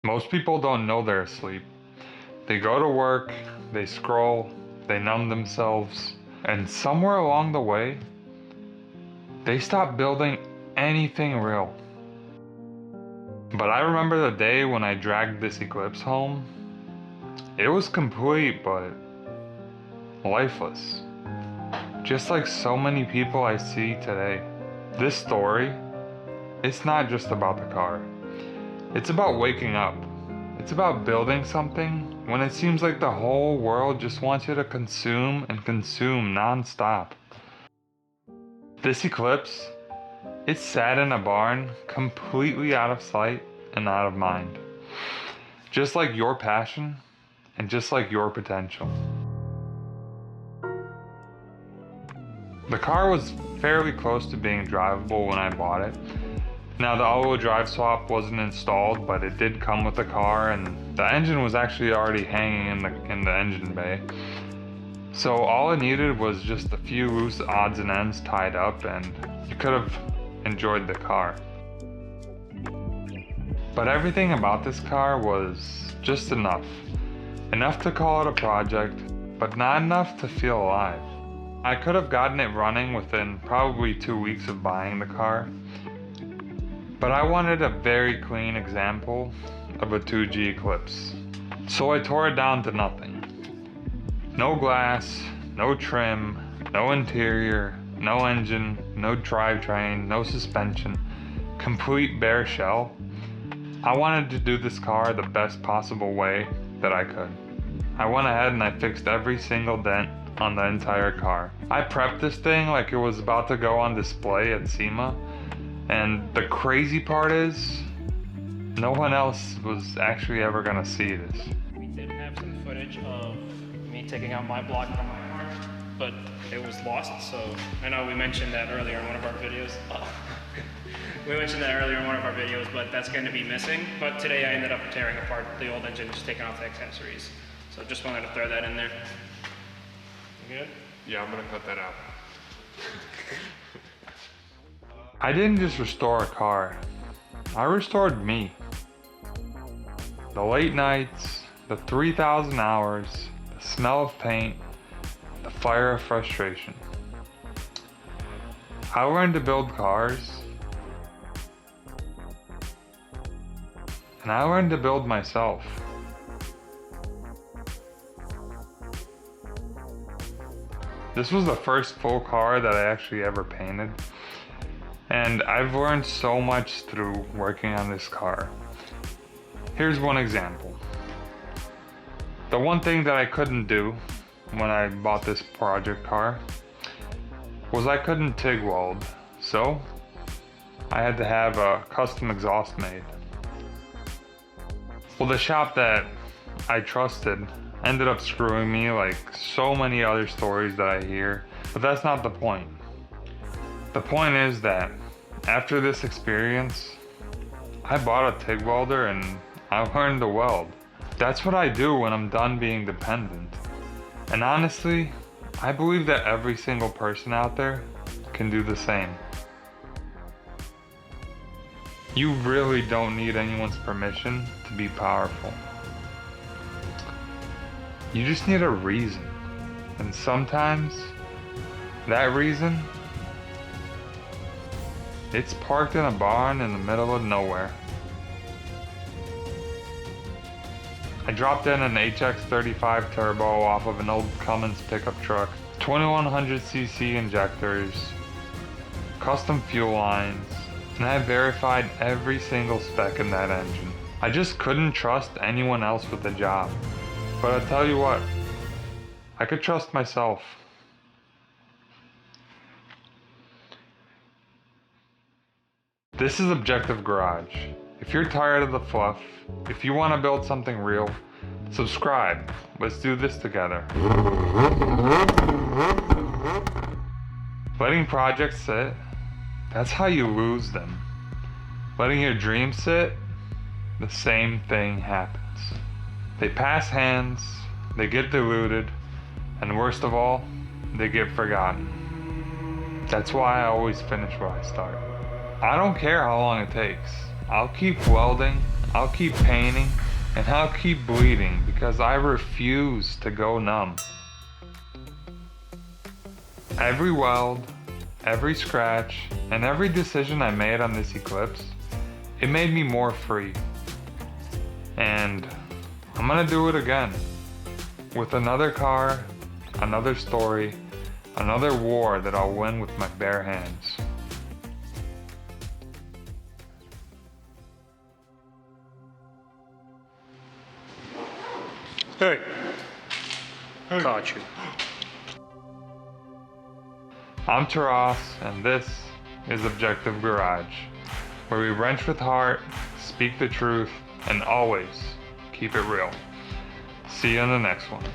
Most people don't know they're asleep. They go to work, they scroll, they numb themselves, and somewhere along the way, they stop building anything real. But I remember the day when I dragged this eclipse home. It was complete, but lifeless. Just like so many people I see today. This story, it's not just about the car. It's about waking up. It's about building something when it seems like the whole world just wants you to consume and consume non-stop. This eclipse, it sat in a barn completely out of sight and out of mind. Just like your passion and just like your potential. The car was fairly close to being drivable when I bought it. Now the all-wheel drive swap wasn't installed, but it did come with the car, and the engine was actually already hanging in the engine bay. So all it needed was just a few loose odds and ends tied up, and you could have enjoyed the car. But everything about this car was just enough. Enough to call it a project, but not enough to feel alive. I could have gotten it running within probably 2 weeks of buying the car, but I wanted a very clean example of a 2G Eclipse. So I tore it down to nothing. No glass, no trim, no interior, no engine, no drivetrain, no suspension, complete bare shell. I wanted to do this car the best possible way that I could. I went ahead and I fixed every single dent on the entire car. I prepped this thing like it was about to go on display at SEMA, and the crazy part is, no one else was actually ever gonna see this. We did have some footage of me taking out my block from my car, but it was lost, so I know we mentioned that earlier in one of our videos. But that's going to be missing. But today I ended up tearing apart the old engine, just taking off the accessories. So just wanted to throw that in there. You good? Yeah, I'm gonna cut that out. I didn't just restore a car, I restored me. The late nights, the 3,000 hours, the smell of paint, the fire of frustration. I learned to build cars, and I learned to build myself. This was the first full car that I actually ever painted, and I've learned so much through working on this car. Here's one example. The one thing that I couldn't do when I bought this project car was I couldn't TIG weld, so I had to have a custom exhaust made. Well, the shop that I trusted ended up screwing me like so many other stories that I hear, but that's not the point. The point is that after this experience, I bought a TIG welder and I learned to weld. That's what I do when I'm done being dependent. And honestly, I believe that every single person out there can do the same. You really don't need anyone's permission to be powerful. You just need a reason. And sometimes, that reason, it's parked in a barn in the middle of nowhere. I dropped in an HX35 turbo off of an old Cummins pickup truck, 2100cc injectors, custom fuel lines, and I verified every single spec in that engine. I just couldn't trust anyone else with the job. But I'll tell you what, I could trust myself. This is Objective Garage. If you're tired of the fluff, if you want to build something real, subscribe. Let's do this together. Letting projects sit, that's how you lose them. Letting your dreams sit, the same thing happens. They pass hands, they get diluted, and worst of all, they get forgotten. That's why I always finish where I start. I don't care how long it takes. I'll keep welding, I'll keep painting, and I'll keep bleeding because I refuse to go numb. Every weld, every scratch, and every decision I made on this eclipse, it made me more free. And I'm gonna do it again. With another car, another story, another war that I'll win with my bare hands. Hey. Caught you. I'm Taras, and this is Objective Garage, where we wrench with heart, speak the truth, and always keep it real. See you on the next one.